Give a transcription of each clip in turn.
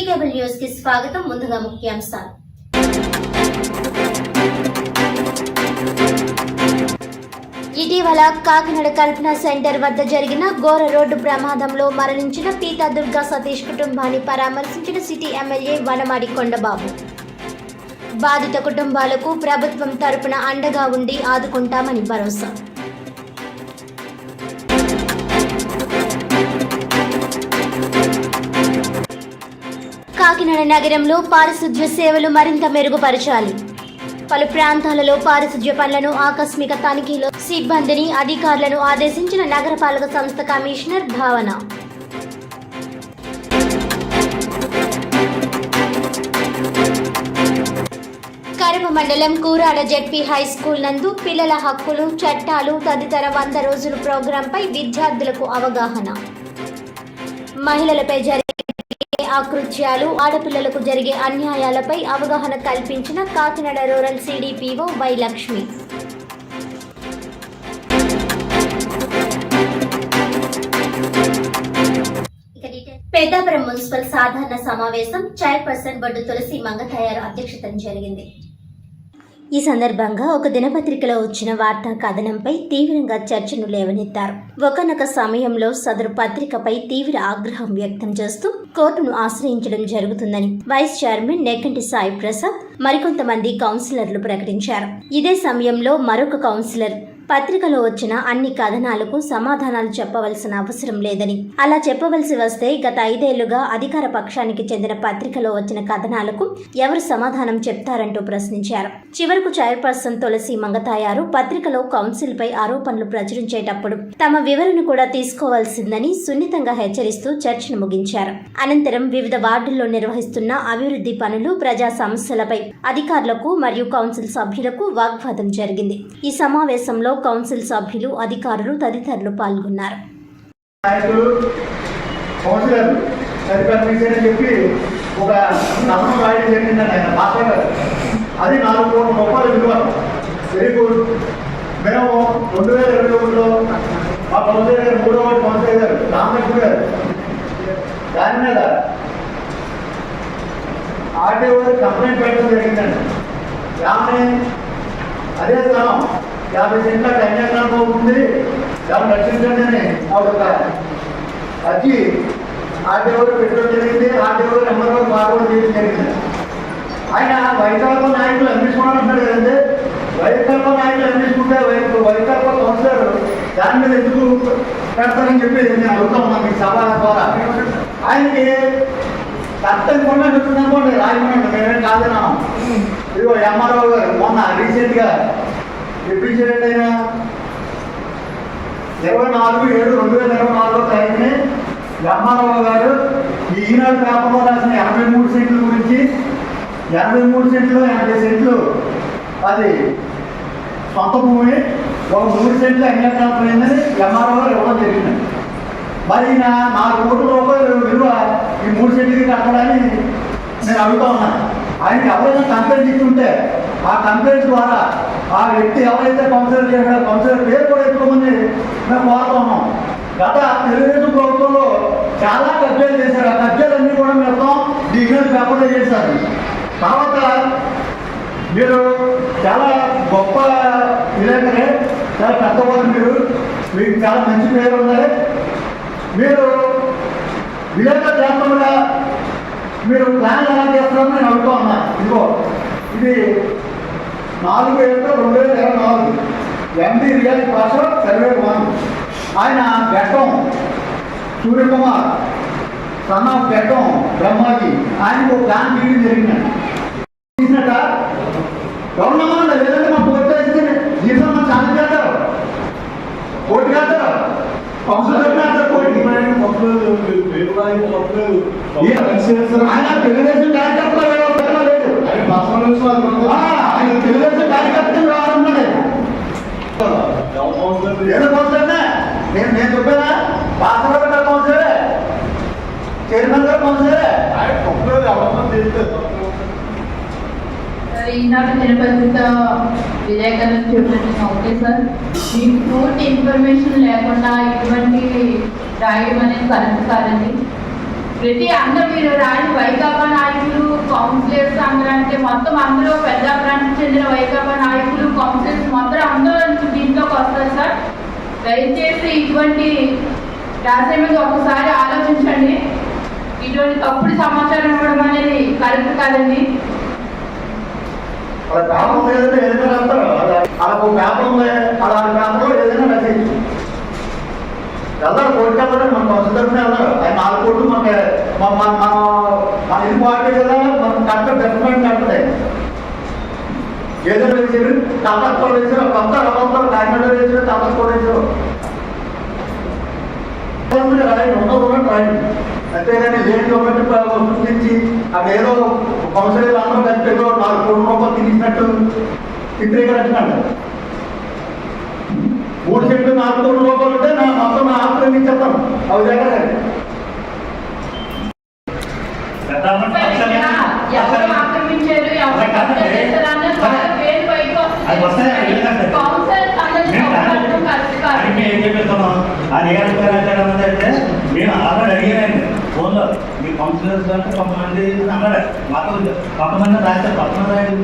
Cable news కి స్వాగతం. ముందుగా ముఖ్యాంశాలు. ఇటీవల కాకినాడ కల్పన సెంటర్ వద్ద జరిగిన ఘోర రోడ్డు ప్రమాదంలో మరణించిన పీతా దుర్గా సతీష్ కుటుంబాన్ని పరామర్శించిన సిటీ ఎమ్మెల్యే వనమాడి కొండబాబు. బాధిత కుటుంబాలకు ప్రభుత్వం తరపున అండగా ఉండి ఆదుకుంటామని భరోసా. కాకినాడ నగరంలో పారిశుధ్య సేవలు మరింత మెరుగుపరచాలి. పలు ప్రాంతాలలో పారిశుధ్య పనులను ఆకస్మిక తనిఖీలో సిబ్బందిని అధికారులను ఆదేశించిన నగరపాలక సంస్థ కమిషనర్ భావన. కరప మండలం కూరాడ జెడ్పీ హై స్కూల్ నందు పిల్లల హక్కులు, చట్టాలు తదితర 100 రోజుల ప్రోగ్రాంపై విద్యార్థులకు అవగాహన. మహిళలపై జరిగే అకృత్యాలు, ఆడపిల్లలకు జరిగే అన్యాయాలపై అవగాహన కల్పించిన Kakinada rural CDPO Y Lakshmi. Peddapuram municipal సాధారణ సమావేశం చైర్పర్సన్ బొడ్డు తులసి మంగతయారు అధ్యక్షతన జరిగింది. ఈ సందర్భంగా ఒక దినపత్రికలో వచ్చిన వార్తా కథనంపై తీవ్రంగా చర్చను లేవనెత్తారు. ఒకనొక సమయంలో సదరు పత్రికపై తీవ్ర ఆగ్రహం వ్యక్తం చేస్తూ కోర్టును ఆశ్రయించడం జరుగుతుందని వైస్ చైర్మన్ నెక్కంటి సాయి ప్రసాద్ మరికొంతమంది కౌన్సిలర్లు ప్రకటించారు. ఇదే సమయంలో మరొక కౌన్సిలర్ పత్రికలో వచ్చిన అన్ని కథనాలకు సమాధానాలు చెప్పవలసిన అవసరం లేదని, అలా చెప్పవలసి వస్తే గత 5 ఏళ్లుగా అధికార పక్షానికి చెందిన పత్రికలో వచ్చిన కథనాలకు ఎవరు సమాధానం చెప్తారంటూ ప్రశ్నించారు. చివరకు చైర్పర్సన్ తులసి మంగతాయారు పత్రికలో కౌన్సిల్ పై ఆరోపణలు ప్రచురించేటప్పుడు తమ వివరణ కూడా తీసుకోవాల్సిందని సున్నితంగా హెచ్చరిస్తూ చర్చను ముగించారు. అనంతరం వివిధ వార్డుల్లో నిర్వహిస్తున్న అభివృద్ధి పనులు, ప్రజా సమస్యలపై అధికారులకు మరియు కౌన్సిల్ సభ్యులకు వాగ్వాదం జరిగింది. ఈ సమావేశంలో కౌన్సిల్ సభ్యులు, అధికారులు తదితరులు పాల్గొన్నారు. అది 4 కోట్ల రూపాయల విలువ. Very good. మేము 2021లో మా కౌన్సిలర్ గారు 3వ వార్డు కౌన్సిలర్ గారు రామలక్ష్మి గారు దాని మీద ఆర్టీఓ కంప్లైంట్ పెట్టడం జరిగిందండి. దాన్ని అదే స్థలం 50 సెంట్ల కన్యాగ్రామం ఉంది, దాన్ని రక్షించండి అని ఒక అర్జీ ఆర్టీఓ పెట్టడం జరిగింది. ఆర్టీఓ నెంబర్ 1 ఫార్వర్డ్ చేయడం జరిగింది. ఆయన వైకాపా నాయకులు అందించుకోవాలంటున్నాడు కదండి. వైకాపా నాయకులు అందించుకుంటే వైకాపా కౌన్సిలర్ దాని మీద ఎందుకు పెడతారని చెప్పి నేను అడుగుతా ఉన్నాను మీ సభ ద్వారా. ఆయనకి కట్టకుండా చెప్తుందనుకోండి, రాజమండ్రి మేమేం కాదన్నాం. ఇదిగో ఎంఆర్ఓ గారు మొన్న రీసెంట్గా డిప్యూటీ అయిన 24/7/2024 తారీఖుని ఎంఆర్ఓ గారు ఈ ఈనాడు పేపర్లో రాసిన 83 సెంట్ల గురించి 83 సెంట్లు 80 సెంట్లు అది సొంత భూమి, ఒక 3 సెంట్లు అన్యాక్రాంతం అయిందని ఎంఆర్ఓ గారు ఇవ్వడం జరిగింది. మరి 4 కోట్ల రూపాయలు విలువ ఈ 3 సెంట్లకి కట్టడాన్ని నేను అడుగుతా ఉన్నాను. ఆయనకి ఎవరైనా కంప్లైంట్ ఇచ్చుంటే ఆ కంప్లైంట్ ద్వారా ఆ వ్యక్తి ఎవరైతే కౌన్సిలర్ చేశాడో కౌన్సిలర్ పేరు కూడా ఎత్తుకోమని మేము కోరుతా ఉన్నాం. గత తెలుగుదేశం ప్రభుత్వంలో చాలా కబ్జాలు చేశారు. ఆ కబ్జాలన్నీ కూడా మొత్తం డిగ్నల్ పేపర్లో చేశారు. తర్వాత మీరు చాలా గొప్ప విలేకరే, చాలా పెద్దవాళ్ళు, మీకు చాలా మంచి పేరు ఉన్నారు. మీరు విలేకరు చేస్తాముగా మీరు ప్లాన్ ఎలా చేస్తారని నేను అడుగుతా ఉన్నా. ఇదిగో ఇది 4/7/2024 ఎండి రియల్ భాష సర్వే 1. ఆయన గడ్డం సూర్యకుమార్ సన్ ఆఫ్ గడ్డం బ్రహ్మాజీ ఆయనకు ప్లాన్ తీయడం జరిగిందండి. తీసినట్ట గవర్నమెంట్ లేదంటే మా కోర్టు వేస్తే జీతం మా ఛాలెంజ్ చేస్తారు, కోర్టు కాదు కౌన్సిల్ ఆయన తెలుగుదేశం కార్యకర్తలు లేదు, ఆయన తెలుగుదేశం కార్యకర్తలు రావాలన్నాడు. ఏదో కౌన్సిలర్నే నేను చెప్పానా, పాత్ర కౌన్సిలరే, చైర్మన్ గారు కౌన్సిలరే. ఈనాడు దినపత్రిక విలేకరులు చెప్పినట్టు ఓకే సార్, మీకు పూర్తి ఇన్ఫర్మేషన్ లేకుండా ఇటువంటి రాయడం అనేది కరెక్ట్ కాదండి. ప్రతి అందరూ మీరు రాని వైకాపా నాయకులు కౌన్సిలర్స్ అందరూ అంటే మొత్తం అందరూ పెద్దాపురానికి చెందిన వైకాపా నాయకులు కౌన్సిలర్స్ మొత్తం అందరూ దీంట్లోకి వస్తారు సార్. దయచేసి ఇటువంటి రాసే మీద ఒకసారి ఆలోచించండి. ఇటువంటి తప్పుడు సమాచారం ఇవ్వడం అనేది కరెక్ట్ కాదండి. అలా పేపర్ ఏదైనా ఏదైనా రాస్తారు, అలా ఒక పేపర్ ఉంది, అలాంటి పేపర్లో ఏదైనా రచించు వెళ్తారు. కోర్టుకి వెళ్తారు, మన బస్సు తరఫున వెళ్తారు. ఆయన 4 కోట్లు మనకి మన ఇల్లు పార్టీ కదా, మనం కరెక్ట్ డెఫినెట్ కరెక్టే. ఏదైనా వేసారు, కలెక్టర్ వేసారు, కొత్త రవ్వంతారు, కాకినాడ వేసారు, కలెక్టర్ వేసారు. రాయండి, ఉండదు రాయండి. అంతేగాని లేని ఒకటి సృష్టించి అక్కడ ఏదో కౌన్సిలర్ అందరూ కలిపి ఏదో 4 కోట్ల రూపాయలు తిరిగినట్టు చిత్రీకరించండి. 3 సెంట్లు 4 కోట్ల రూపాయలు ఉంటే నా మొత్తం నా ఆస్తులు ఇచ్చేస్తాను. అవి జరగదండి. ఎవరు ఆక్రమించారు, ఎవరు కబ్జా చేశారు అన్నది వాళ్ళ పేరు బయటకు వస్తుంది. కౌన్సిలర్స్ అందరినీ తప్పుపట్టడం కరెక్ట్ కాదు. ఏం చెప్పేస్తున్నాం ఆ నియోజకవర్గం మేము ఆల్రెడీ అడిగానండి ఫోన్లో. మీ కౌన్సిలర్స్ అంటే కొంతమంది అన్నాడు, మాకు కొంతమంది రాస్తారు, కొంతమంది రాయండి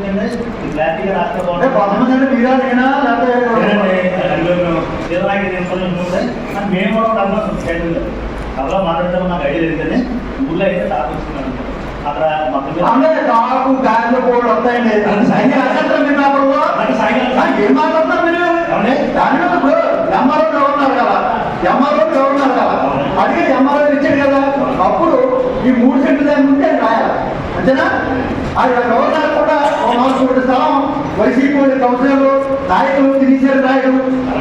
క్లారిటీగా అంటే రాస్తారు. కొంతమంది అంటే మీరా నేనా లేకపోతే మేము కూడా అన్నాం అలా మాట్లాడతాం. నాకు ఐడియా లేదని ఊళ్ళో అయితే తాకొచ్చుకున్నాను అక్కడ మొత్తం అంటే నాకు బ్యాంకులో కూడా వస్తాయండి. మీ పేపర్లో ఏం మాట్లాడతారు మీరు? దాని మీద ఇప్పుడు ఎంఆర్ఓ ఎవరున్నారు కదా, ఎంఆర్ఓ ఎవరున్నారు కదా, అడిగి ఎంఆర్ఓ ఇచ్చాడు కదా. అప్పుడు ఈ 3 సెంట్లు దాని ఉంటే రాయాలి, అంతేనా? అది ఎవరున్నారు కూడా 4 కోట్ల స్థలం వైసీపీ కౌన్సిలర్లు నాయకులు తిరిగిసారు రాయడం.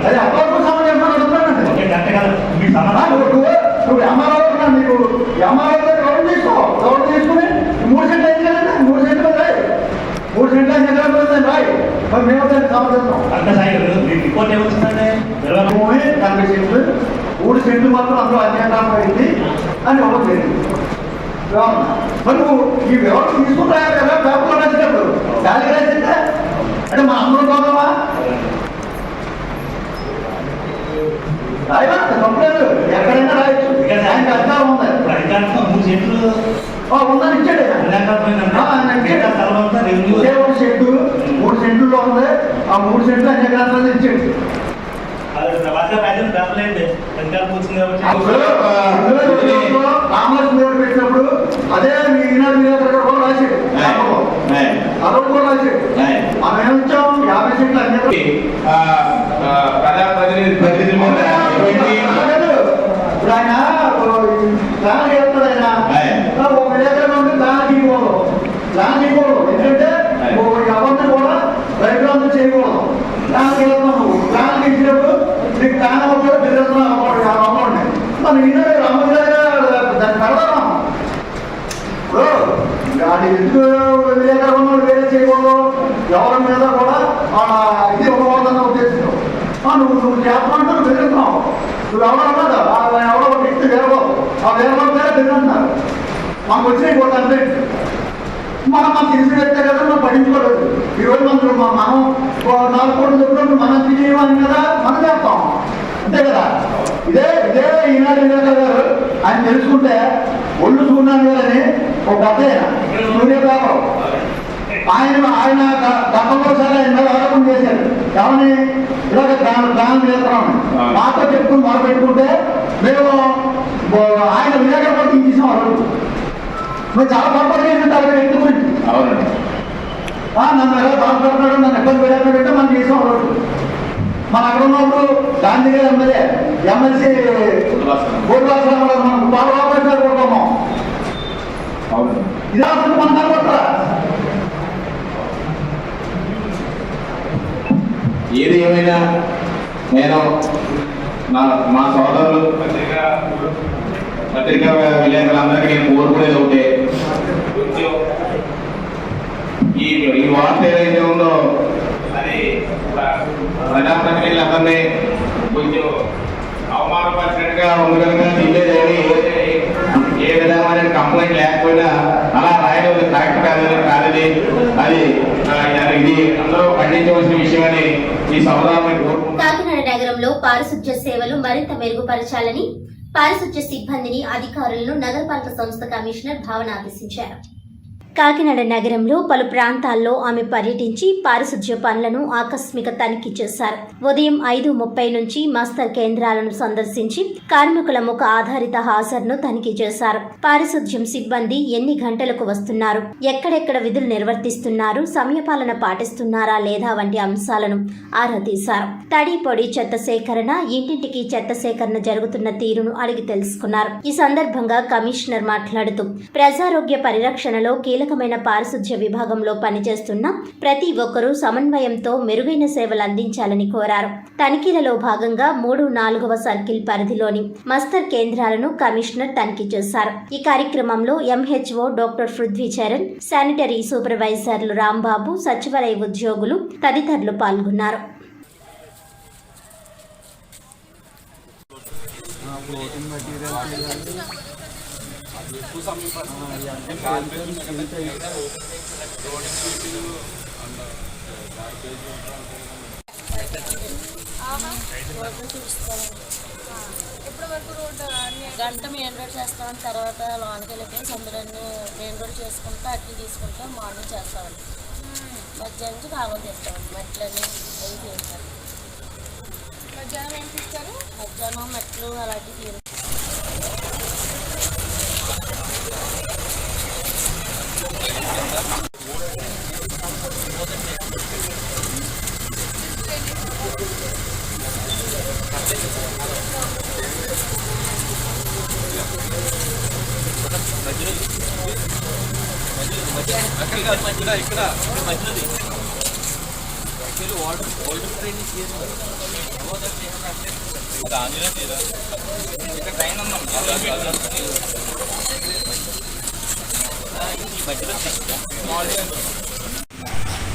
అది అప్పుడు సమాజం అడుగుతున్నానండి. మీ సమాధానం నువ్వు ఎంఆర్ఓ ఉన్నాను, మీకు ఎంఆర్ఓ గౌరవం తీసుకో, గౌరవం తీసుకుని 3 సెంట్లు అయింది కదండి, 3 సెంట్లు రాయి, 3 సెంట్లు అయిన దగ్గర రాయి. మరి మేము దాన్ని సమర్థిస్తాం. అంత సాయిలు మీ రిపోర్ట్ ఏమొచ్చిందంటే 40 సెంట్లు, 3 సెంట్లు మాత్రం అందులో అన్యాయం అయింది అని ఒకటి జరిగింది. మరి నువ్వు ఈ వ్యవస్థ తీసుకుంటా కదా పేపర్లో రాసినప్పుడు గాలి రాసిందే అంటే మా అందరూ పోదామా? రాయవా తప్పలేదు, ఎక్కడైనా రాయొచ్చు. ఆయనకి అధికారం ఉంది. అధికారంలో 3 సెంట్లు ఉందని ఇచ్చాడు. షెడ్డు 3 సెంట్లలో ఉంది. ఆ 3 సెంట్లు అన్యగ్రాంతాలు ఇచ్చాడు. కామర్స్ మీద పెట్టినప్పుడు అదే ఈనాడు మీద కూడా రాశాడు, అదొకటి కూడా రాశాడు. మనం ఏమిచ్చాం 50 సెంట్లు అన్ని ఇప్పుడు ఆయన ప్లాన్ చేస్తాడు. ఆయన ఒక విలేకరులు ఉంటే ప్లాన్ తీయకూడదు. ఎందుకంటే ఎవరిని కూడా రైతులంతా చేయకూడదు. ప్లాన్ చేస్తాం, నువ్వు ప్లాన్ తీసినప్పుడు నీకు ప్లాన్ అవ్వకూడదు, బిజినెస్ అవ్వండి. మన ఈనాడు రామగారు దాన్ని పెడదాం. ఇప్పుడు అది ఎందుకు విలేకరులు వేరే చేయకూడదు, ఎవరి మీద కూడా ఇది ఇవ్వకూడదన్న ఉద్దేశంతో నువ్వు చేస్తామంటే నువ్వు బెదిరిస్తున్నావు. నువ్వు ఎవరన్నా ఎవరో ఒక వ్యక్తి వేరో ఆ వేరే పేరే బెదిరిస్తున్నారు. మాకు వచ్చినాయి కూడా అంటే మనం తెలిసి వ్యక్తే కదా, మనం పడించుకోలేదు. ఈరోజు మనం 4 కోట్లు చెప్పినప్పుడు మనం చేయమని కదా మనం చేస్తాం, అంతే కదా. ఇదే ఈనాడు వివేకానంద గారు ఆయన తెలుసుకుంటే ఒళ్ళు చూడాలి అని ఒక పెద్ద సూర్య పేపర్ ఆయన గతంలో సరే ఆయన మీద ఆరోపణ చేశారు. ఏమని ఇలాగ దానం చేస్తున్నామని మాతో చెప్పుకుని మొదలు పెట్టుకుంటే మేము ఆయన విలేకరులు తీసేసాం. ఆ రోజు మేము చాలా పొరపాటు చేస్తుంటారు వ్యక్తి గురించి. నన్ను ఎలా బాధపడుతున్నాడు, నన్ను ఇబ్బంది పెట్టాడంటే మనం చేసాం. ఆ రోజు మన అక్కడ ఉన్నప్పుడు గాంధీ గారు ఎమ్మెల్సీ బోర్డు మనం బాగా కొడతాము. ఇదే అసలు మనం కనబడతారా? ఏది ఏమైనా నేను మా సోదరులు పత్రికా విలేకరులందరికీ నేను కోరుకునేది ఒకటే, ఈ వార్త ఏదైతే ఉందో అది ప్రజాప్రతినిధులందరినీ కొంచెం అవమానపరిచినట్టుగా ఉంది కనుక తెలియదేమి ఏ విధమైన కంప్లైంట్ లేకపోయినా అలా రాయడం కరెక్ట్ కాదని అది ఇది అందరూ ఖండించవలసిన విషయమని ఈ సమాధానం కోరుకుంటున్నాను. కాకినాడ నగరంలో పారిశుధ్య సేవలు మరింత మెరుగుపరచాలని పారిశుధ్య సిబ్బందిని, అధికారులను నగరపాలక సంస్థ కమిషనర్ భావన ఆదేశించారు. కాకినాడ నగరంలో పలు ప్రాంతాల్లో ఆమె పర్యటించి పారిశుధ్య పనులను ఆకస్మిక తనిఖీ చేశారు. ఉదయం 5:30 నుంచి మస్తర్ కేంద్రాలను సందర్శించి కార్మికుల ముఖ ఆధారిత హాజరును తనిఖీ చేశారు. పారిశుధ్యం సిబ్బంది ఎన్ని గంటలకు వస్తున్నారు, ఎక్కడెక్కడ విధులు నిర్వర్తిస్తున్నారు, సమయపాలన పాటిస్తున్నారా లేదా వంటి అంశాలను ఆరా తీశారు. తడి పొడి చెత్త సేకరణ, ఇంటింటికి చెత్త సేకరణ జరుగుతున్న తీరును అడిగి తెలుసుకున్నారు. ఈ సందర్భంగా కమిషనర్ మాట్లాడుతూ ప్రజారోగ్య పరిరక్షణలో కీలకమైన పారిశుధ్య విభాగంలో పనిచేస్తున్న ప్రతి ఒక్కరూ సమన్వయంతో మెరుగైన సేవలు అందించాలని కోరారు. తనిఖీలలో భాగంగా 3, 4వ సర్కిల్ పరిధిలోని మస్తర్ కేంద్రాలను కమిషనర్ తనిఖీ చేశారు. ఈ కార్యక్రమంలో MHO doctor Prithvi Charan, sanitary సూపర్వైజర్లు రాంబాబు, సచివాలయ ఉద్యోగులు తదితరులు పాల్గొన్నారు. గంట మెయిన్ రోడ్ చేస్తామని, తర్వాత లోనికి వెళ్ళిపోయి సందులన్నీ మెయిన్ రోడ్ చేసుకుంటూ అట్లు తీసుకుంటూ మార్నింగ్ చేస్తామండి. మధ్యాహ్నం నుంచి కావాలి చేస్తామండి. మెట్లని అవి చేస్తాం. మధ్యాహ్నం ఏం తీస్తారు? మధ్యాహ్నం మెట్లు అలాంటివి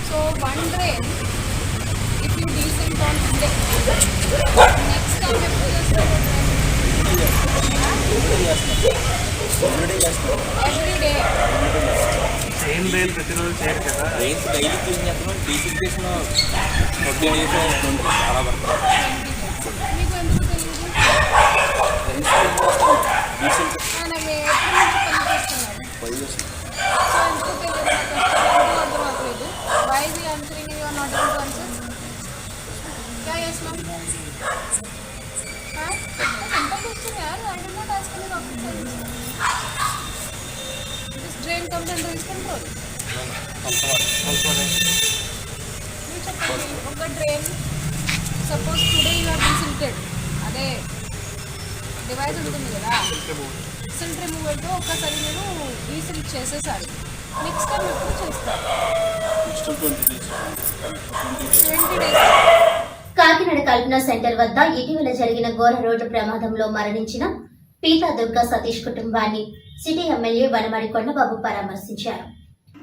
So one drain, if you descend on today, next time you put every day. Same rail ప్రతిరోజు చేయరు కదా, రైల్స్ డైలీ క్లీన్ చేస్తున్నాం. డీసిల్కేషన్ చాలా పడుతుంది. మీకు ఎందుకు తెలియదు? నాకు ఎప్పటి నుంచి పనిచేస్తున్నాను. సో ఎందుకు తెలియదు? అర్థం అవ్వలేదు. Why is he answering you are not able to answer? क्या yes ma'am? हाँ? Simple question यार. I did not ask any rocket science. This drain comes under his control. మీరు చెప్పండి, ఒక drain suppose today you are desilted, అదే device ఉంటుంది కదా, silt రిమూవల్తో ఒక్కసారి నేను డీసిల్ట్ చేసేసారి నెక్స్ట్ టైం ఎప్పుడు చేస్తారు? 20 days. కాకినాడ కల్పన సెంటర్ వద్ద ఇటీవల జరిగిన ఘోర రోడ్డు ప్రమాదంలో మరణించిన పీతా దుర్గా సతీష్ కుటుంబాన్ని సిటీ ఎమ్మెల్యే వనమాడి కొండబాబు పరామర్శించారు.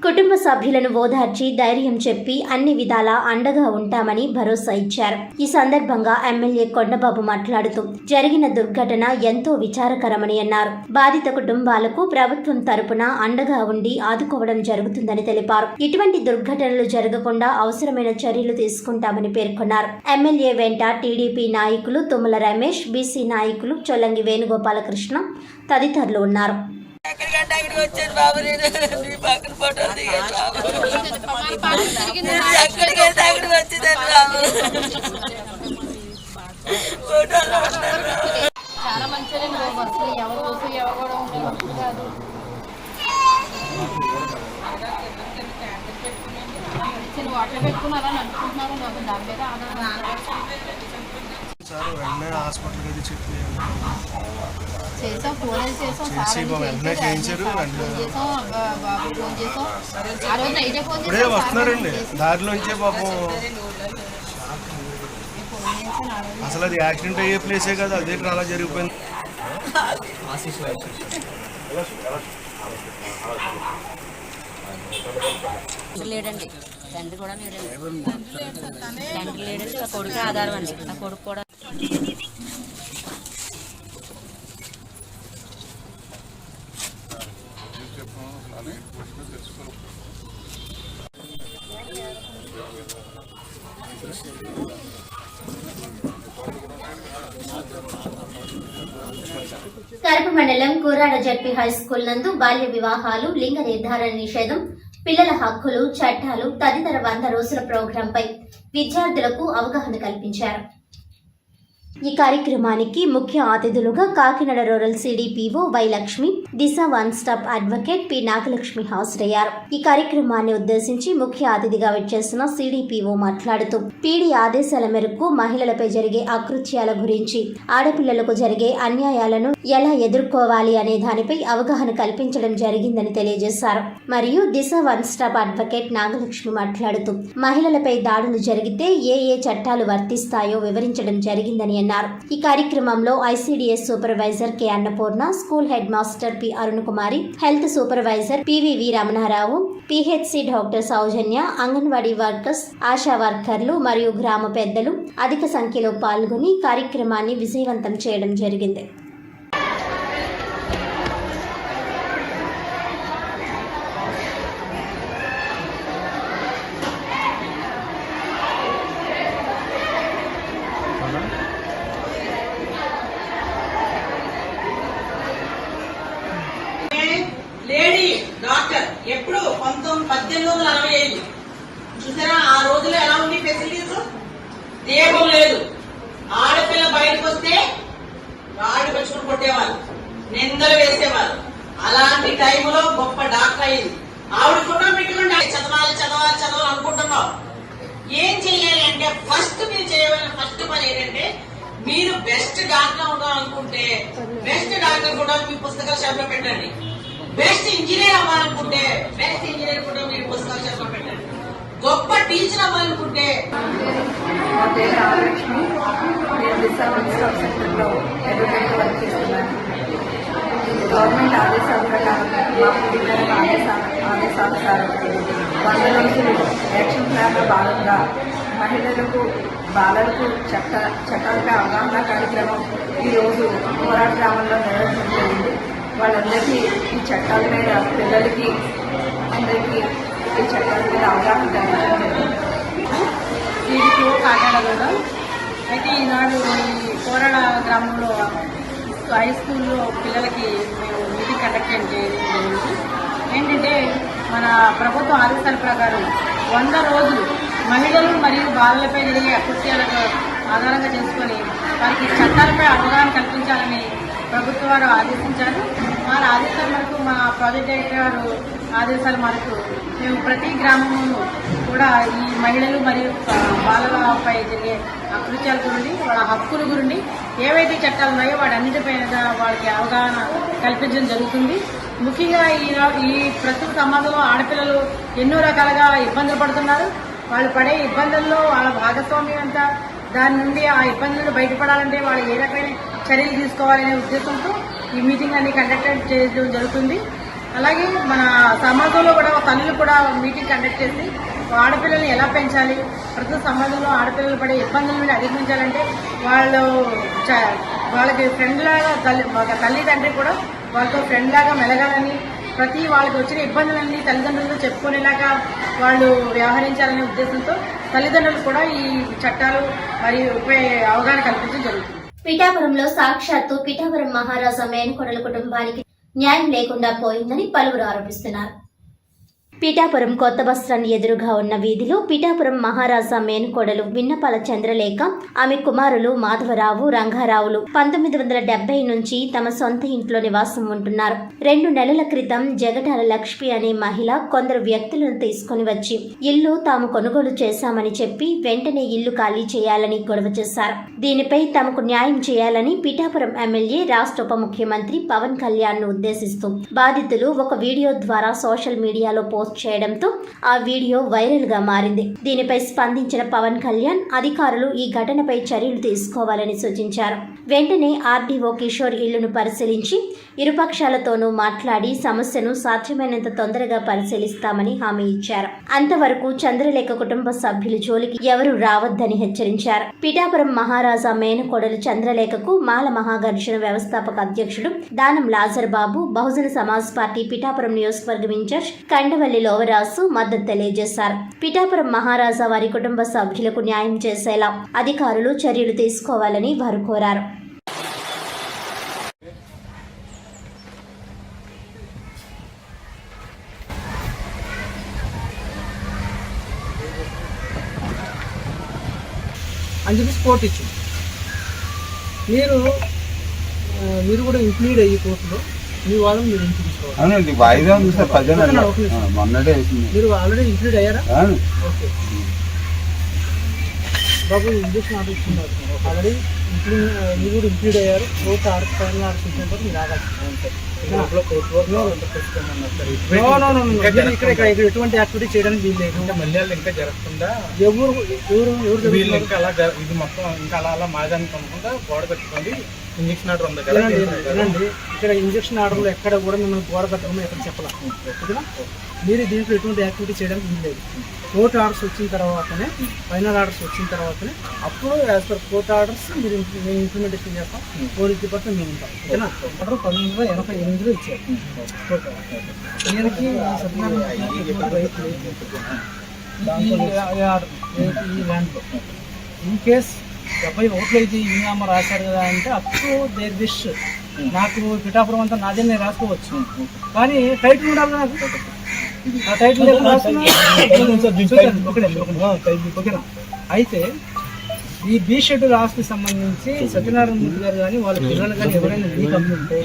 కుటుంబ సభ్యులను ఓదార్చి ధైర్యం చెప్పి అన్ని విధాలా అండగా ఉంటామని భరోసా ఇచ్చారు. ఈ సందర్భంగా ఎమ్మెల్యే కొండబాబు మాట్లాడుతూ జరిగిన దుర్ఘటన ఎంతో విచారకరమని అన్నారు. బాధిత కుటుంబాలకు ప్రభుత్వం తరపున అండగా ఉండి ఆదుకోవడం జరుగుతుందని తెలిపారు. ఇటువంటి దుర్ఘటనలు జరగకుండా అవసరమైన చర్యలు తీసుకుంటామని పేర్కొన్నారు. ఎమ్మెల్యే వెంట టీడీపీ నాయకులు తుమ్మల రమేష్, బీసీ నాయకులు చొల్లంగి వేణుగోపాలకృష్ణ తదితరులు ఉన్నారు. ఎక్కడికి వచ్చాను బాబు, నేను మీ పక్కన ఫోటోలు దిగాను బాబు. ఎక్కడికి వెళ్తే అక్కడికి వచ్చిందని బాబు, ఫోటోలో ఉంటాను. చాలా మంచిగా అసలు ఎవరు కోసం ఎవరు కూడా ఉంటుంది కాదు. వాటర్ పెట్టుకున్నారా అనుకుంటున్నారా? దాని మీద ఆధారం సార్ వెంటనే హాస్పిటల్కి అది చెప్పి చేసాం, ఫోన్ చేసాం, ఇప్పుడే వస్తున్నారండి దారిలోంచే పాపం. అసలు అది యాక్సిడెంట్ అయ్యే ప్లేసే కదా, అదే అలా జరిగిపోయింది. లేడండి, తండ్రి కూడా లేడండి. తండ్రి లేడండి, ఆ కొడుకు ఆధారం అండి. ఆ కొడుకు కూడా కరప మండలం కూరాడ జడ్పీ హై స్కూల్ నందు బాల్య వివాహాలు, లింగ నిర్ధారణ నిషేధం, పిల్లల హక్కులు, చట్టాలు తదితర 100 రోజుల ప్రోగ్రాంపై విద్యార్థులకు అవగాహన కల్పించారు. ఈ కార్యక్రమానికి ముఖ్య అతిథులుగా Kakinada rural CDPO Y Lakshmi, Disha one stop advocate P Nagalakshmi హాజరయ్యారు. ఈ కార్యక్రమాన్ని ఉద్దేశించి ముఖ్య అతిథిగా విచ్చేసిన సిడిపిఓ మాట్లాడుతూ పీడీ ఆదేశాల మేరకు మహిళలపై జరిగే అకృత్యాల గురించి, ఆడపిల్లలకు జరిగే అన్యాయాలను ఎలా ఎదుర్కోవాలి అనే దానిపై అవగాహన కల్పించడం జరిగిందని తెలియజేశారు. మరియు దిశ వన్ స్టాప్ అడ్వకేట్ నాగలక్ష్మి మాట్లాడుతూ మహిళలపై దాడులు జరిగితే ఏ చట్టాలు వర్తిస్తాయో వివరించడం జరిగిందని అన్నారు. ఈ కార్యక్రమంలో ICDS supervisor K Annapurna, school head master P Arun Kumari, health supervisor PVV Ramanarao, PHC doctor Soujanya, anganwadi workers, ASHA వర్కర్లు మరియు గ్రామ పెద్దలు అధిక సంఖ్యలో పాల్గొని కార్యక్రమాన్ని విజయవంతం చేయడం జరిగింది. లేడీ డాక్టర్ ఎప్పుడు 1865 చూసారా? ఆ రోజుల్లో ఎలా ఉంది ఫెసిలిటీస్? దీపం లేదు. ఆడపిల్ల బయటకు వస్తే రాడు పెంచుకుని కొట్టేవాళ్ళు, నిందలు వేసేవాళ్ళు. అలాంటి టైంలో గొప్ప డాక్టర్ అయింది. ఆవిడ కూడా పెట్టుకుంటే చదవాలి అనుకుంటున్నాం. ఏం చెయ్యాలి అంటే ఫస్ట్ మీరు చేయవలసిన ఫస్ట్ పని ఏంటంటే, మీరు బెస్ట్ డాక్టర్ ఉండాలనుకుంటే బెస్ట్ డాక్టర్ కూడా మీ పుస్తకాల షాప్ లో పెట్టండి. బెస్ట్ ఇంజనీర్ అవ్వాలనుకుంటే బెస్ట్ ఇంజనీర్ కూడా మీరు పుస్తకాల షాప్ లో పెట్టండి. గొప్ప టీచర్ అవ్వాలనుకుంటే. నా పేరు రామలక్ష్మి. నేను దిశ వన్ స్టాప్ సెంటర్లో అడ్వకేట్ వర్క్ చేస్తున్నాను. గవర్నమెంట్ ఆదేశాల ప్రకారం మా పిల్లల ఆదేశానుసారం 100 రోజులు యాక్షన్ ప్లాన్లో భాగంగా మహిళలకు, బాలలకు చట్టాలపై అవగాహన కార్యక్రమం ఈరోజు పోరాట గ్రామంలో నిర్వహించడం జరిగింది. వాళ్ళందరికీ ఈ చట్టాల మీద, పిల్లలకి అందరికీ ఈ చట్టాల మీద అవగాహన కల్పించడం జరిగింది. టీడీపీ కాకినాడలో అయితే ఈనాడు ఈ పోరాడ గ్రామంలో హై స్కూల్లో పిల్లలకి మేము మీటింగ్ కండక్ట్ చేయడం జరిగింది. ఏంటంటే మన ప్రభుత్వ ఆదేశాల ప్రకారం 100 రోజులు మహిళలు మరియు బాలలపై జరిగే అకృత్యాలకు ఆధారంగా చేసుకొని వారికి చట్టాలపై అవగాహన కల్పించాలని ప్రభుత్వం వారు ఆదేశించారు. వారి ఆదేశాల మేరకు మా ప్రాజెక్ట్ డైరెక్టర్ గారు ఆదేశాల మేరకు మేము ప్రతి గ్రామంలో కూడా ఈ మహిళలు మరియు బాలలపై జరిగే అకృత్యాల గురించి, వాళ్ళ హక్కుల గురించి ఏవైతే చట్టాలు ఉన్నాయో వాటన్నిటిపైన వాళ్ళకి అవగాహన కల్పించడం జరుగుతుంది. ముఖ్యంగా ఈ ప్రస్తుత సమాజంలో ఆడపిల్లలు ఎన్నో రకాలుగా ఇబ్బందులు పడుతున్నారు. వాళ్ళు పడే ఇబ్బందుల్లో వాళ్ళ భాగస్వామ్యం అంతా, దాని నుండి ఆ ఇబ్బందులను బయటపడాలంటే వాళ్ళు ఏ రకమైన చర్యలు తీసుకోవాలనే ఉద్దేశంతో ఈ మీటింగ్ అన్ని కండక్ట్ చేయడం జరుగుతుంది. అలాగే మన సమాజంలో కూడా తల్లులు కూడా మీటింగ్ కండక్ట్ చేసి ఆడపిల్లల్ని ఎలా పెంచాలి, ప్రస్తుత సమాజంలో ఆడపిల్లలు పడే ఇబ్బందుల నుండి అధిగమించాలంటే వాళ్ళకి ఫ్రెండ్ లాగా తల్లి తండ్రి కూడా వాళ్ళతో ఫ్రెండ్ లాగా మెలగాలని, ప్రతి వాళ్ళకి వచ్చిన ఇబ్బందులన్నీ తల్లిదండ్రులతో చెప్పుకునేలాగా వాళ్ళు వ్యవహరించాలనే ఉద్దేశంతో తల్లిదండ్రులు కూడా ఈ చట్టాలు మరియు అవగాహన కల్పించడం జరుగుతుంది. పిఠాపురంలో సాక్షాత్తు పిఠాపురం మహారాజా మేనకోడల కుటుంబానికి న్యాయం లేకుండా పోయిందని పలువురు ఆరోపిస్తున్నారు. పిఠాపురం కొత్త బస్టాండ్ ఎదురుగా ఉన్న వీధిలో పిఠాపురం మహారాజా మేనకోడలు విన్నపాల చంద్రలేఖ, ఆమె కుమారులు మాధవరావు, రంగారావులు 1970 నుంచి తమ సొంత ఇంట్లో నివాసం ఉంటున్నారు. 2 నెలల క్రితం జగటాల లక్ష్మి అనే మహిళ కొందరు వ్యక్తులను తీసుకుని వచ్చి ఇల్లు తాము కొనుగోలు చేశామని చెప్పి వెంటనే ఇల్లు ఖాళీ చేయాలని గొడవ చేశారు. దీనిపై తమకు న్యాయం చేయాలని పిఠాపురం ఎమ్మెల్యే, రాష్ట్ర ఉప ముఖ్యమంత్రి పవన్ కళ్యాణ్ ను ఉద్దేశిస్తూ బాధితులు ఒక వీడియో ద్వారా సోషల్ మీడియాలో పోస్ట్ చేయడంతో ఆ వీడియో వైరల్ గా మారింది. దీనిపై స్పందించిన పవన్ కళ్యాణ్ అధికారులు ఈ ఘటనపై చర్యలు తీసుకోవాలని సూచించారు. వెంటనే ఆర్డీఓ కిషోర్ ఇల్లును పరిశీలించి ఇరుపక్షాలతోనూ మాట్లాడి సమస్యను సాధ్యమైనంత తొందరగా పరిశీలిస్తామని హామీ ఇచ్చారు. అంతవరకు చంద్రలేఖ కుటుంబ సభ్యులు జోలికి ఎవరూ రావద్దని హెచ్చరించారు. పిఠాపురం మహారాజా మేనకోడలు చంద్రలేఖకు మాల మహాగర్జన వ్యవస్థాపక అధ్యక్షుడు దానం లాజర్ బాబు, బహుజన సమాజ్ పార్టీ పిఠాపురం నియోజకవర్గం ఇన్ఛార్జ్ కండవల్లి లోవరాసు మద్దతు తెలియజేశారు. పిఠాపురం మహారాజా వారి కుటుంబ సభ్యులకు న్యాయం చేసేలా అధికారులు చర్యలు తీసుకోవాలని వారు కోరారు. అని చెప్పేసి కోర్టు ఇచ్చింది. మీరు కూడా ఇంక్లూడ్ అయ్యి కోర్టులో మీ వాళ్ళని మీరు ఇంక్లూడ్ మీరు ఆల్రెడీ ఇంక్లూడ్ అయ్యారా? ఓకే బాబు, ఇంజక్షన్ ఆర్డర్ ఇచ్చింది ఆల్రెడీ మీరు కూడా ఇంక్లూడ్ అయ్యారు. కోర్టు ఫైనల్ ఆర్డర్ ఇచ్చినప్పుడు మీరు ఆగాల్సింది. ఇక్కడ ఎటువంటి యాక్టివిటీ చేయడానికి వీల్లేదు. మళ్ళీ ఇంకా జరగకుండా ఎవరు ఇంకా అలా ఇది మొత్తం ఇంకా అలా మాదానికి అనుకుంటా గోడ కట్టుకోండి. ఇంజక్షన్ ఆర్డర్ ఉంది కదా, ఇక్కడ ఇంజక్షన్ ఆర్డర్లో ఎక్కడ కూడా మిమ్మల్ని గోడ కట్టడం ఎక్కడ చెప్పలేదు. ఓకేనా? మీరు దీంట్లో ఎటువంటి యాక్టివిటీ చేయడానికి వీల్లేదు. కోర్టు ఆర్డర్స్ వచ్చిన తర్వాతనే, ఫైనల్ ఆర్డర్స్ వచ్చిన తర్వాతనే అప్పుడు యాజ్ పర్ కోర్టు ఆర్డర్స్ మేము ఇంప్లిమెంటేషన్ చేస్తాం. పోలీస్ డిపార్ట్మెంట్ మేము ఉంటాం. ఓకేనా? ఆర్డర్ 1988లో ఇచ్చారు. దీనికి ఈ ల్యాండ్లో ఇన్ కేస్ 71 అయితే ఈనామా రాశారు కదా అంటే అప్పుడు దేర్ విష్ నాకు పిఠాపురం అంతా నాదే నేను రాసుకోవచ్చు, కానీ టైటిల్ ఉండాలి నాకు. ఆ టైటిల్ ఓకేనా? అయితే ఈ బి షెడ్యూల్ ఆస్తికి సంబంధించి సత్యనారాయణ మూర్తి గారు కానీ వాళ్ళ పిల్లలు కానీ ఎవరైనా మీ కంపెనీ ఉంటే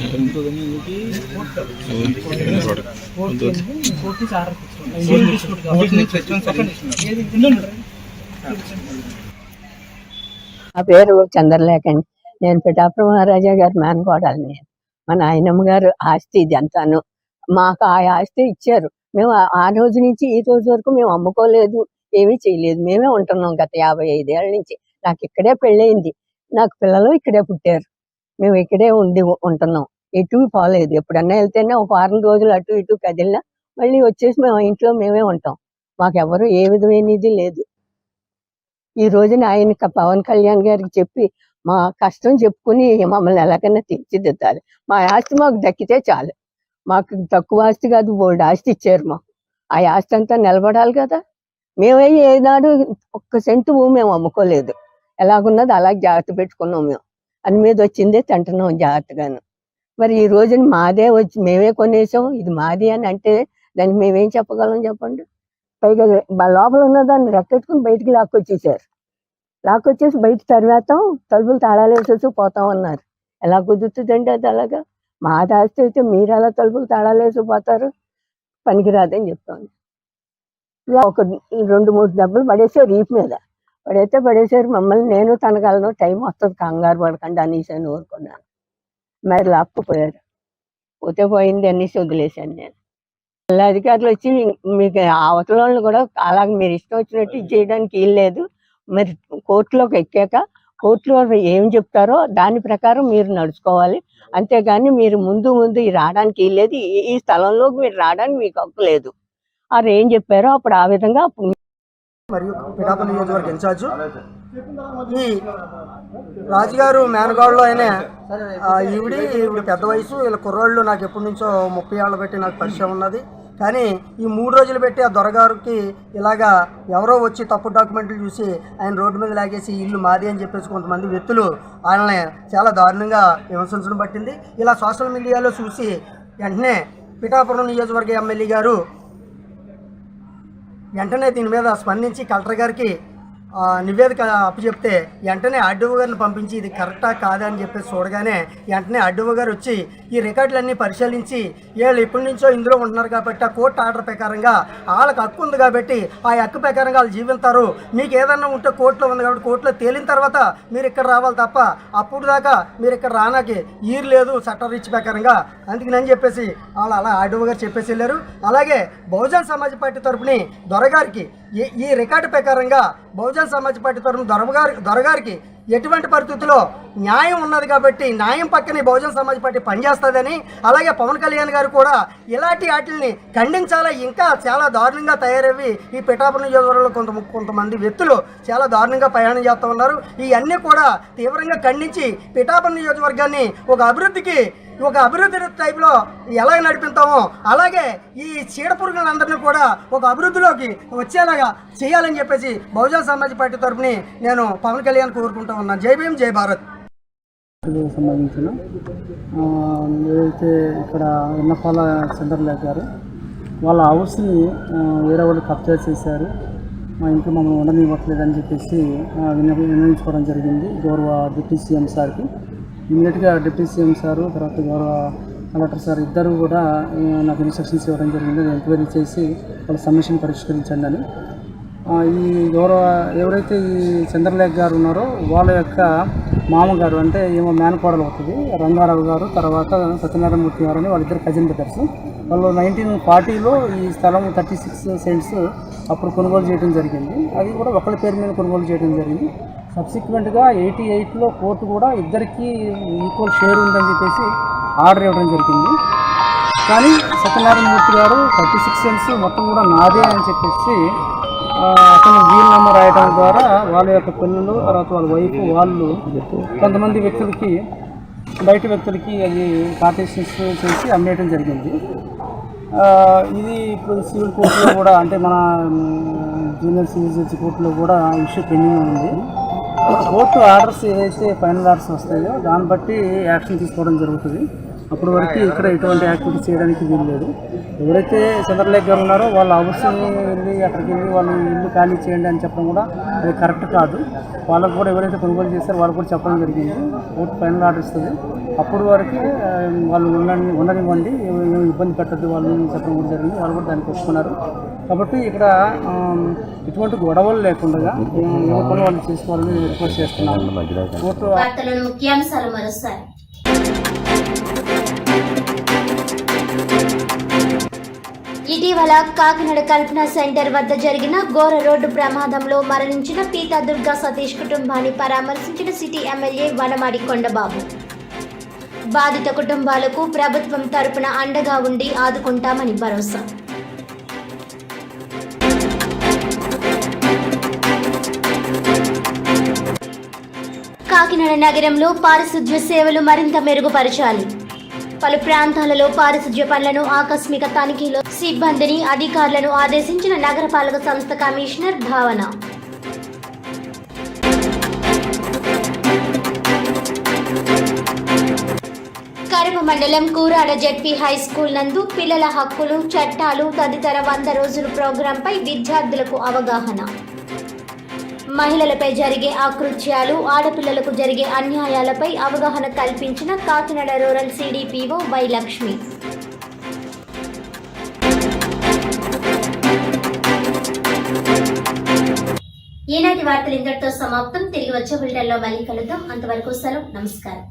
కోర్టు ఆర్డర్ నా పేరు చంద్రలేఖ అండి. నేను పిఠాపురం మహారాజా గారి మేనకోడల్ని. మా నాయనమ్మ గారు ఆస్తి ఇది అంతాను. మాకు ఆ ఆస్తి ఇచ్చారు. మేము ఆ రోజు నుంచి ఈ రోజు వరకు మేము అమ్ముకోలేదు, ఏమీ చేయలేదు. మేమే ఉంటున్నాం గత 55 ఏళ్ళ నుంచి. నాకు ఇక్కడే పెళ్ళయింది, నాకు పిల్లలు ఇక్కడే పుట్టారు. మేము ఇక్కడే ఉంటున్నాం, ఎటు పోలేదు. ఎప్పుడన్నా వెళ్తేనే ఒక వారం రోజులు అటు ఇటు కదిలినా మళ్ళీ వచ్చేసి మేము ఇంట్లో మేమే ఉంటాం. మాకెవరు ఏ విధమైనది లేదు. ఈ రోజున ఆయన పవన్ కళ్యాణ్ గారికి చెప్పి మా కష్టం చెప్పుకుని మమ్మల్ని ఎలాగైనా తీర్చిదిద్దాలి. మా ఆస్తి మాకు దక్కితే చాలు. మాకు తక్కువ ఆస్తి కాదు, బోల్డ్ ఆస్తి ఇచ్చారు మాకు. ఆ ఆస్తి అంతా నిలబడాలి కదా. మేమే ఏనాడు 1 సెంటు భూమి మేము అమ్ముకోలేదు. ఎలాగున్నది అలా జాగ్రత్త పెట్టుకున్నాం. మేము అని మీద వచ్చిందే తింటున్నాం జాగ్రత్తగాను. మరి ఈ రోజున మాదే వచ్చి మేమే కొనేసాం, ఇది మాది అని అంటే దానికి మేమేం చెప్పగలం చెప్పండి? పైగా లోపల ఉన్నదాన్ని రెక్కెట్టుకుని బయటికి లాక్కొచ్చేసారు. లాక్కొచ్చేసి బయట తరివేస్తాం, తలుపులు తాళాలు వేసేసి పోతాం అన్నారు. ఎలా కుదురుతుందండి అది? అలాగా మా ఆస్తి అయితే మీరు ఎలా తలుపులు తాళాలు వేసి పోతారు? పనికిరాదని చెప్తాను. ఇలా ఒక 2-3 దెబ్బలు పడేసారు ఈపు మీద. పడేసారు మమ్మల్ని. నేను తనగలను, టైం వస్తుంది, కంగారు పడకండి అనేసి అని ఊరుకున్నాను. మరి లాక్కుపోయారు. పోతే పోయింది అనేసి వదిలేశాను నేను. మళ్ళీ అధికారులు వచ్చి మీకు అవతల వాళ్ళు కూడా అలాగే మీరు ఇష్టం వచ్చినట్టు చేయడానికి వీల్లేదు. మరి కోర్టులోకి ఎక్కాక కోర్టులో ఏం చెప్తారో దాని ప్రకారం మీరు నడుచుకోవాలి. అంతేగాని మీరు ముందు రావడానికి వీల్లేదు. ఈ స్థలంలోకి మీరు రావడానికి మీకు హక్కు లేదు. వారు ఏం చెప్పారో అప్పుడు ఆ విధంగా అప్పుడు. మరియు పిఠాపురం నియోజకవర్గ ఇన్ఛార్జు ఈ రాజుగారు మేనగాళ్ళు అయినా ఈవిడ పెద్ద వయసు, వీళ్ళ కుర్రాళ్ళు నాకు ఎప్పటి నుంచో 30 ఏళ్ళు పెట్టి నాకు పరిచయం ఉన్నది. కానీ ఈ 3 రోజులు పెట్టి ఆ దొరగారికి ఇలాగా ఎవరో వచ్చి తప్పు డాక్యుమెంట్లు చూసి ఆయన రోడ్డు మీద లాగేసి ఇల్లు మాది అని చెప్పేసి కొంతమంది వ్యక్తులు ఆయనని చాలా దారుణంగా విమర్శించడం పట్టింది. ఇలా సోషల్ మీడియాలో చూసి వెంటనే పిఠాపురం నియోజకవర్గ ఎమ్మెల్యే గారు వెంటనే దీని మీద స్పందించి కలెక్టర్ గారికి నివేదిక అప్పచెప్తే వెంటనే ఆర్డీఓ గారిని పంపించి ఇది కరెక్టా కాదా అని చెప్పేసి చూడగానే వెంటనే ఆర్డీఓ గారు వచ్చి ఈ రికార్డులన్నీ పరిశీలించి వీళ్ళు ఎప్పటి నుంచో ఇందులో ఉంటున్నారు కాబట్టి ఆ కోర్టు ఆర్డర్ ప్రకారంగా వాళ్ళకి హక్కు ఉంది కాబట్టి ఆ హక్కు ప్రకారంగా వాళ్ళు జీవిస్తారు. మీకు ఏదన్నా ఉంటే కోర్టులో ఉంది కాబట్టి కోర్టులో తేలిన తర్వాత మీరు ఇక్కడ రావాలి తప్ప అప్పుడు దాకా మీరు ఇక్కడ రానాకి ఈరు లేదు చట్టరీత్యా ప్రకారంగా. అందుకని చెప్పేసి వాళ్ళు అలా ఆర్డీఓ గారు చెప్పేసి వెళ్ళారు. అలాగే బహుజన్ సమాజ్ పార్టీ తరఫుని దొరగారికి ఈ రికార్డు ప్రకారంగా బహుజన్ సమాజ్ పార్టీ తరఫున దొరగారికి ఎటువంటి పరిస్థితుల్లో న్యాయం ఉన్నది కాబట్టి న్యాయం పక్కనే బహుజన్ సమాజ్ పార్టీ పనిచేస్తుందని, అలాగే పవన్ కళ్యాణ్ గారు కూడా ఇలాంటి వాటిని ఖండించాలా. ఇంకా చాలా దారుణంగా తయారవి ఈ పిఠాపురం నియోజకవర్గంలో కొంతమంది వ్యక్తులు చాలా దారుణంగా ప్రయాణం చేస్తూ ఉన్నారు. ఇవన్నీ కూడా తీవ్రంగా ఖండించి పిఠాపురం నియోజకవర్గాన్ని ఒక అభివృద్ధి టైప్లో ఎలా నడిపిస్తామో అలాగే ఈ చీడపురుగులందరినీ కూడా ఒక అభివృద్ధిలోకి వచ్చేలాగా చేయాలని చెప్పేసి బహుజన్ సమాజ్ పార్టీ తరఫుని నేను పవన్ కళ్యాణ్ కోరుకుంటూ ఉన్నాను. జై భీమ్, జై భారత్. సంబంధించిన ఏదైతే ఇక్కడ ఎన్నపాల చంద్రలేఖ గారు వాళ్ళ హౌస్ని వేరే వాళ్ళు కబ్జా చేశారు. మా ఇంట్లో మమ్మల్ని ఉండనివ్వట్లేదని చెప్పేసి విన్నవించుకోవడం జరిగింది గౌరవ డిప్యూటీ సీఎం సార్కి. ఇమీడియట్గా డిప్యూటీ సీఎం సారు తర్వాత గౌరవ కలెక్టర్ సార్ ఇద్దరు కూడా నాకు ఇన్స్ట్రక్షన్స్ ఇవ్వడం జరిగింది. ఎంక్వైరీ చేసి వాళ్ళ సమస్యను పరిష్కరించండి అని. ఈ గౌరవ ఎవరైతే ఈ చంద్రలేఖ గారు ఉన్నారో వాళ్ళ యొక్క మామగారు అంటే ఏమో మేనకోడలు అవుతుంది రంగారావు గారు, తర్వాత సత్యనారాయణమూర్తి గారు అని వాళ్ళిద్దరు కజిన్ బ్రదర్స్. వాళ్ళు 1940లో ఈ స్థలం 36 సెంట్స్ అప్పుడు కొనుగోలు చేయడం జరిగింది. అది కూడా ఒకరి పేరు మీద కొనుగోలు చేయడం జరిగింది. సబ్సిక్వెంట్గా 88లో కోర్టు కూడా ఇద్దరికీ ఈక్వల్ షేర్ ఉందని చెప్పేసి ఆర్డర్ ఇవ్వడం జరిగింది. కానీ సత్యనారాయణమూర్తి గారు 36 సెంట్స్ మొత్తం కూడా నాదే అని చెప్పేసి అతను వీలునామా రాయడం ద్వారా వాళ్ళ యొక్క పిల్లలు, తర్వాత వాళ్ళ వైఫ్, వాళ్ళు కొంతమంది వ్యక్తులకి, బయట వ్యక్తులకి అది పార్టీషన్స్ చేసి అమ్మేయడం జరిగింది. ఇది ఇప్పుడు సివిల్ కోర్టులో కూడా అంటే మన జూనియర్ సివిల్ జడ్జి కోర్టులో కూడా ఇష్యూ పెండింగ్ ఉంది. కోర్టు ఆర్డర్స్ ఏదైతే ఫైనల్ ఆర్డర్స్ వస్తాయో దాన్ని బట్టి యాక్షన్ తీసుకోవడం జరుగుతుంది. అప్పటి వరకు ఇక్కడ ఎటువంటి యాక్టివిటీ చేయడానికి వీలు లేదు. ఎవరైతే చంద్రలేఖ గారు ఉన్నారో వాళ్ళ అవసరం వెళ్ళి అక్కడికి వెళ్ళి వాళ్ళు ఇల్లు ఖాళీ చేయండి అని చెప్పడం కూడా అది కరెక్ట్ కాదు. వాళ్ళకు కూడా ఎవరైతే కొనుగోలు చేస్తారో వాళ్ళు కూడా చెప్పడం జరిగింది. కోర్టు ఫైనల్ ఆర్డర్ ఇస్తుంది. అప్పటి వరకు వాళ్ళు ఉండనివ్వండి, ఏమి ఇబ్బంది పెట్టద్దు వాళ్ళని చెప్పడం కూడా జరిగింది. వాళ్ళు కూడా దానికి ఒప్పుకున్నారు. కాబట్టి ఇక్కడ ఎటువంటి గొడవలు లేకుండా ఎవరి పనులు వాళ్ళు చేసుకోవాలని రిక్వెస్ట్ చేస్తున్నాను. కోర్టు ముఖ్యాంశాలు మరోసారి. ఇటీవల కాకినాడ కల్పన సెంటర్ వద్ద జరిగిన ఘోర రోడ్డు ప్రమాదంలో మరణించిన పీతా దుర్గా సతీష్ కుటుంబాన్ని పరామర్శించిన సిటీ ఎమ్మెల్యే వనమాడి కొండబాబు. బాధిత కుటుంబాలకు ప్రభుత్వం తరపున అండగా ఉండి ఆదుకుంటామని భరోసా. కాకినాడ నగరంలో పారిశుధ్య సేవలు మరింత మెరుగుపరచాలి. పలు ప్రాంతాలలో పారిశుధ్య పనులను ఆకస్మిక తనిఖీలో సిబ్బందిని, అధికారులను ఆదేశించిన నగరపాలక సంస్థ కమిషనర్ భావన. కరప మండలం కూరాడ జెడ్పీ హై స్కూల్ నందు పిల్లల హక్కులు, చట్టాలు తదితర 100 రోజుల ప్రోగ్రాంపై విద్యార్థులకు అవగాహన. మహిళలపై జరిగే అకృత్యాలు, ఆడపిల్లలకు జరిగే అన్యాయాలపై అవగాహన కల్పించిన Kakinada rural CDPO Y Lakshmi. ఈనాటి వార్తలు ఇంతటితో సమాప్తం. తిరిగి వచ్చే బులెటిన్లో మళ్ళీ కలుద్దాం. అంతవరకు సెలవు. నమస్కారం.